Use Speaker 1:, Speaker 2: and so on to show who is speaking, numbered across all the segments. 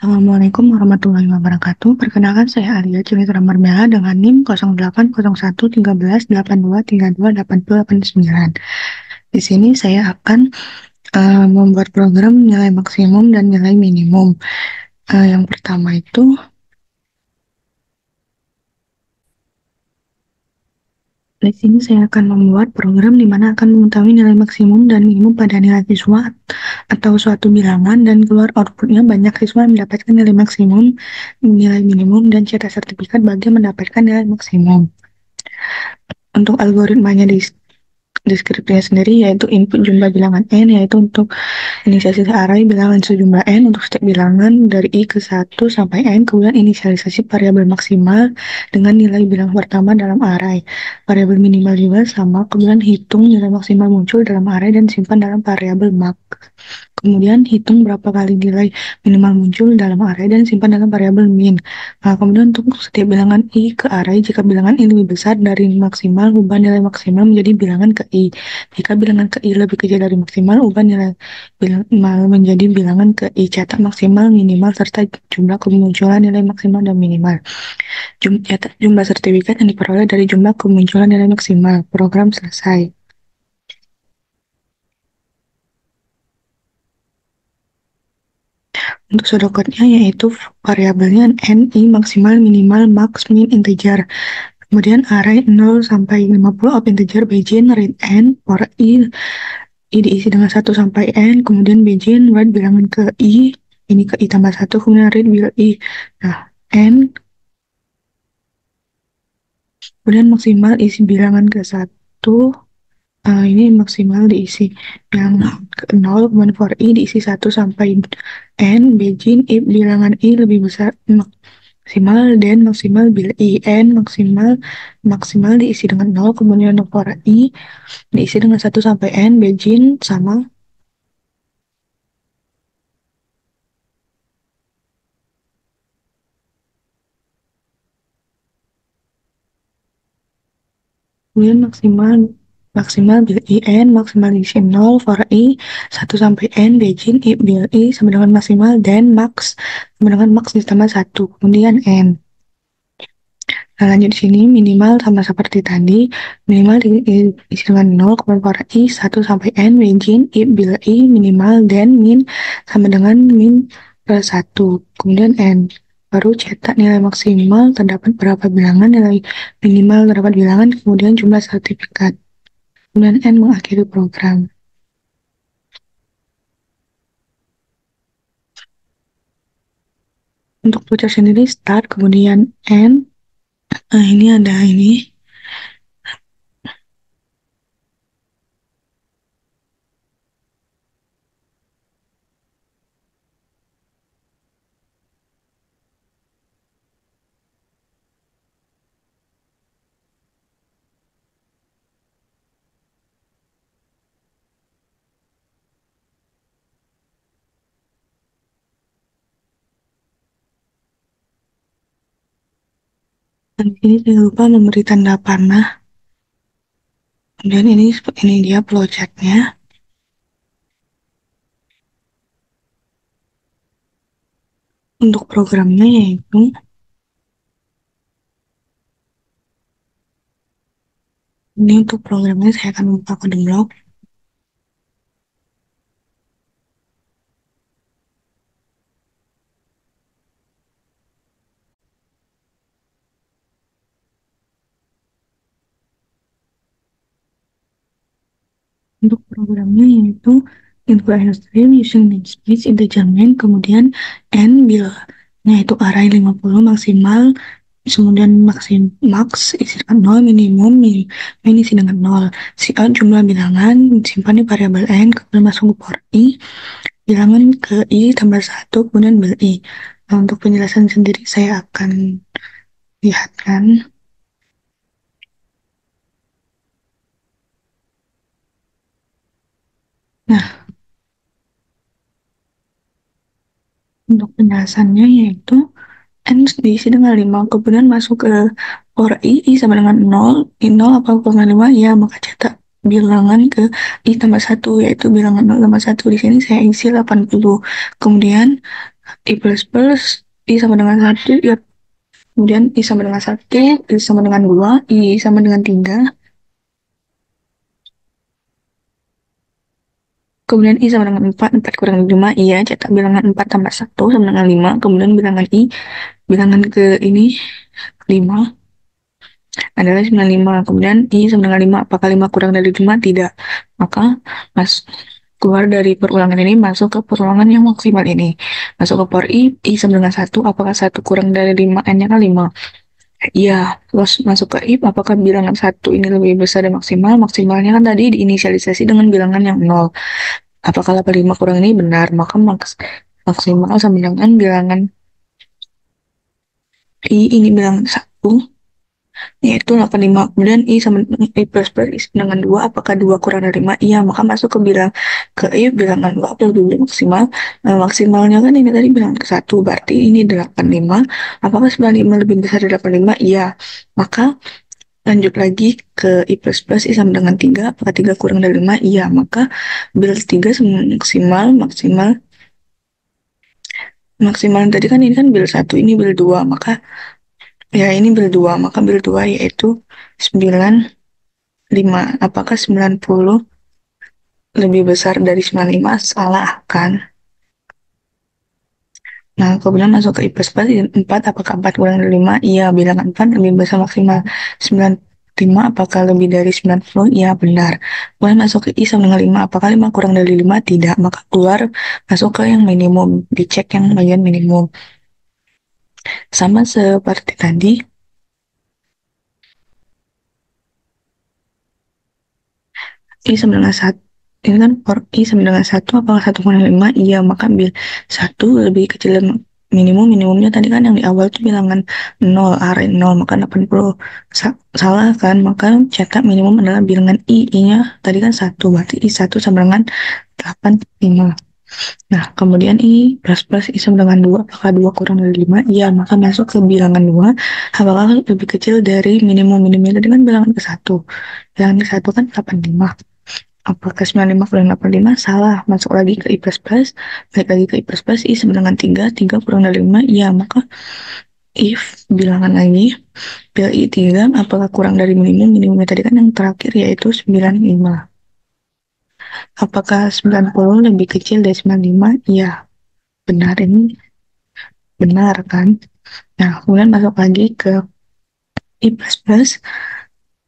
Speaker 1: Assalamualaikum warahmatullahi wabarakatuh. Perkenalkan saya Alia Cinitra Marbella dengan NIM 08011313232829. Di sini saya akan membuat program nilai maksimum dan nilai minimum. Yang pertama itu di sini saya akan membuat program di mana akan mengetahui nilai maksimum dan minimum pada nilai siswa atau suatu bilangan dan keluar outputnya banyak siswa mendapatkan nilai maksimum, nilai minimum, dan cetak sertifikat bagi mendapatkan nilai maksimum. Untuk algoritmanya di deskripsinya sendiri yaitu input jumlah bilangan n, yaitu untuk inisialisasi array bilangan sejumlah n untuk setiap bilangan dari i ke 1 sampai n, kemudian inisialisasi variabel maksimal dengan nilai bilangan pertama dalam array, variabel minimal juga sama, kemudian hitung nilai maksimal muncul dalam array dan simpan dalam variabel max. Kemudian hitung berapa kali nilai minimal muncul dalam array dan simpan dalam variabel min. Nah, kemudian untuk setiap bilangan i ke array, jika bilangan i lebih besar dari maksimal, ubah nilai maksimal menjadi bilangan ke i. Jika bilangan ke i lebih kecil dari maksimal, ubah nilai bilangan menjadi bilangan ke i. Catat maksimal, minimal, serta jumlah kemunculan nilai maksimal dan minimal. Catat jumlah sertifikat yang diperoleh dari jumlah kemunculan nilai maksimal. Program selesai. Untuk pseudocode-nya yaitu variabelnya n, i, maksimal, minimal, max, min, integer. Kemudian array 0 sampai 50 of integer begin read n for i diisi dengan 1 sampai n, kemudian begin write bilangan ke i, ini ke i tambah 1, kemudian read bil i. Nah, n, kemudian maksimal isi bilangan ke 1, ini maksimal diisi yang ke 0, kemudian for i diisi 1 sampai n, begin if bilangan i lebih besar maksimal dan maksimal bila i, n maksimal diisi dengan 0, kemudian for i diisi dengan 1 sampai n, begin sama kemudian maksimal bila i, n maksimal diisi 0, for i 1 sampai n, begin if bila i sama dengan maksimal dan max sama dengan max ditambah 1, kemudian n. Nah, lanjut di sini minimal sama seperti tadi, minimal diisi dengan 0, kemudian for i 1 sampai n, begin if bila i minimal dan min sama dengan min plus 1, kemudian n. Baru cetak nilai maksimal terdapat berapa bilangan, nilai minimal terdapat bilangan, kemudian jumlah sertifikat. Kemudian n mengakhiri program. Untuk voucher sendiri start, kemudian n. Ini ada ini. Dan ini saya lupa memberi tanda panah. Kemudian ini dia flowchartnya. Untuk programnya yaitu ini untuk programnya saya akan buka kode blok. Untuk programnya yaitu input and stream using namespace integer main, kemudian n bilanya itu array 50 maksimal, kemudian max isi dengan 0, minimum min isi dengan 0, cout jumlah bilangan disimpan di variabel n, kemudian masuk ke for i bilangan ke i tambah 1, kemudian bil i. Nah, untuk penjelasan sendiri saya akan lihatkan. Nah, untuk penjelasannya yaitu n diisi dengan 5, kemudian masuk ke for i sama dengan 0, i 0 apa dengan 5, ya maka cetak bilangan ke i tambah 1, yaitu bilangan 0 tambah 1. Di sini saya isi 80. Kemudian I plus plus, I sama dengan satu, ya. Kemudian I sama dengan satu, I sama dengan dua, I sama dengan tiga. Kemudian I sama dengan empat, empat kurang lima, iya, cetak bilangan empat tambah satu sama dengan lima. Kemudian bilangan I, bilangan ke ini, lima, adalah 95. Kemudian I sama dengan 5. Apakah 5 kurang dari 5? Tidak. Maka mas keluar dari perulangan ini masuk ke perulangan yang maksimal ini. Masuk ke for I sama dengan satu. Apakah satu kurang dari 5? N-nya kan 5. Iya, terus masuk ke if, apakah bilangan satu ini lebih besar dari maksimal? Maksimalnya kan tadi diinisialisasi dengan bilangan yang nol. Apakah 85 kurang ini benar? Maka maksimal sama dengan bilangan I ini bilangan satu, yaitu 85. Kemudian I sama I plus plus I dengan 2, apakah 2 kurang dari 5? Iya, maka masuk ke ke I bilangan 2 plus 2 maksimal. Nah, maksimalnya kan ini tadi bilangan ke 1, berarti ini 85. Apakah 95 lebih besar dari 85? Iya. Maka lanjut lagi ke I plus plus I sama dengan 3, apakah 3 kurang dari 5? Iya, maka bil 3 maksimal, maksimal, maksimal tadi kan ini kan bil 1, ini bil 2, maka ya ini bil 2, maka bil 2 yaitu 95. Apakah 90 lebih besar dari 95? Salah kan? Nah, kemudian masuk ke I plus plus 4, apakah 4 kurang dari 5? Iya, bilangan 4 lebih besar maksimal 95, apakah lebih dari 90? Iya, benar. Kemudian masuk ke I sama dengan 5, apakah 5 kurang dari 5? Tidak, maka keluar masuk ke yang minimum, dicek yang bagian minimum. Sama seperti tadi, I sama dengan satu, ini kan for I sama dengan satu, apakah 1,5? Iya, maka ambil satu lebih kecil dari minimum. Minimumnya tadi kan yang di awal tuh bilangan 0, aren 0, maka 80. Salah kan? Maka cetak minimum adalah bilangan I-nya tadi kan satu, berarti I satu sama dengan 85. Nah, kemudian I plus plus I sama dengan 2, apakah 2 kurang dari 5? Iya, maka masuk ke bilangan 2, apakah lebih kecil dari minimum. Minimumnya tadi kan bilangan ke satu, bilangan ke satu kan 85. Apakah 95 kurang 85? Salah. Masuk lagi ke I plus plus. Balik lagi ke I plus plus. I sama dengan 3. 3 kurang dari 5. Ya, maka if bilangan lagi. Bil I 3. Apakah kurang dari minimum? Minimumnya tadi kan yang terakhir yaitu 95. Apakah 90 lebih kecil dari 95? Ya, benar ini. Benar kan? Nah, kemudian masuk lagi ke I plus plus.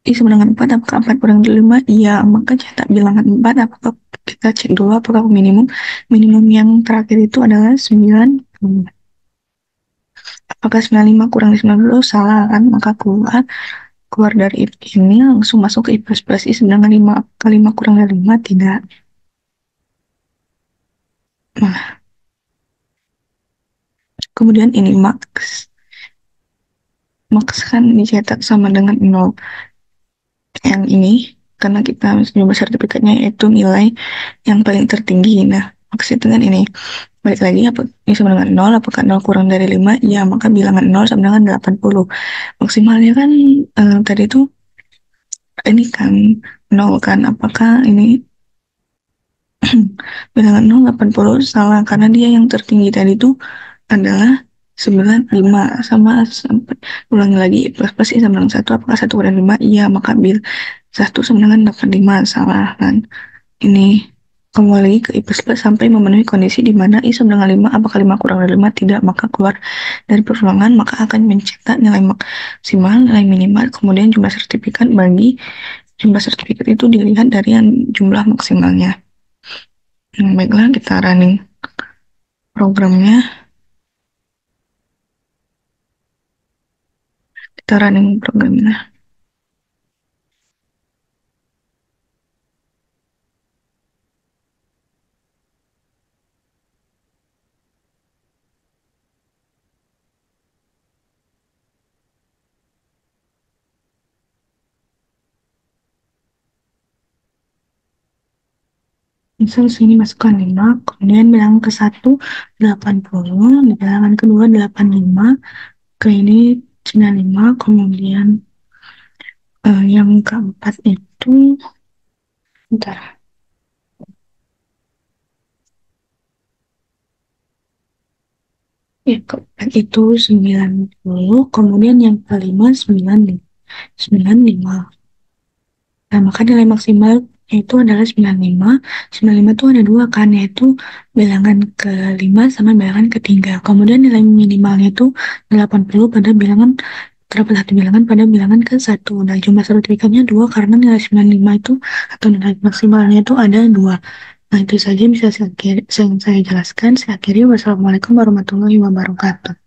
Speaker 1: I sama dengan 4, apakah 4 kurang dari 5? Iya, maka cetak bilangan 4, apakah kita cek dulu apakah minimum. Minimum yang terakhir itu adalah 9. Apakah 95 kurang dari 90? Salah kan? Maka keluar dari ini langsung masuk ke I plus plus I sama dengan 5. Apakah 5 kurang dari 5? Tidak. Nah, kemudian ini max. Max kan dicetak sama dengan 0. Yang ini karena kita nyoba sertifikatnya yaitu nilai yang paling tertinggi. Nah, maksudnya kan ini balik lagi apa ini sama dengan 0, apakah 0 kurang dari 5? Ya, maka bilangan 0 sama dengan 80. Maksimalnya kan tadi itu ini kan 0 kan, apakah ini bilangan 0 80? Salah, karena dia yang tertinggi tadi itu adalah 95. Sama sampai ulangi lagi plus plus ini sama dengan 1, apakah 1 kurang dari 5? Iya, maka bil 1 sama dengan 85. Salah kan? Ini kembali ke I plus plus sampai memenuhi kondisi di mana I sama dengan 5, apakah 5 kurang dari 5? Tidak, maka keluar dari perulangan, maka akan mencetak nilai maksimal, nilai minimal, kemudian jumlah sertifikat. Bagi jumlah sertifikat itu dilihat dari yang jumlah maksimalnya. Baiklah, kita running programnya, kita running programnya. Misal sini masukkan 5, kemudian bilangan ke 1 80, di bilangan kedua 85, ke ini 95, kemudian yang keempat itu bentar, Ya, keempat itu 90, kemudian yang kelima 95. Nah, maka nilai maksimal itu adalah 95. 95 itu ada dua kan, yaitu bilangan kelima sama bilangan ketiga. Kemudian nilai minimalnya itu 80 pada bilangan terdapat satu bilangan pada bilangan ke satu. Nah, jumlah sertifikatnya dua karena nilai 95 itu atau nilai maksimalnya itu ada dua. Nah, itu saja yang bisa saya jelaskan. Saya akhiri. Wassalamualaikum warahmatullahi wabarakatuh.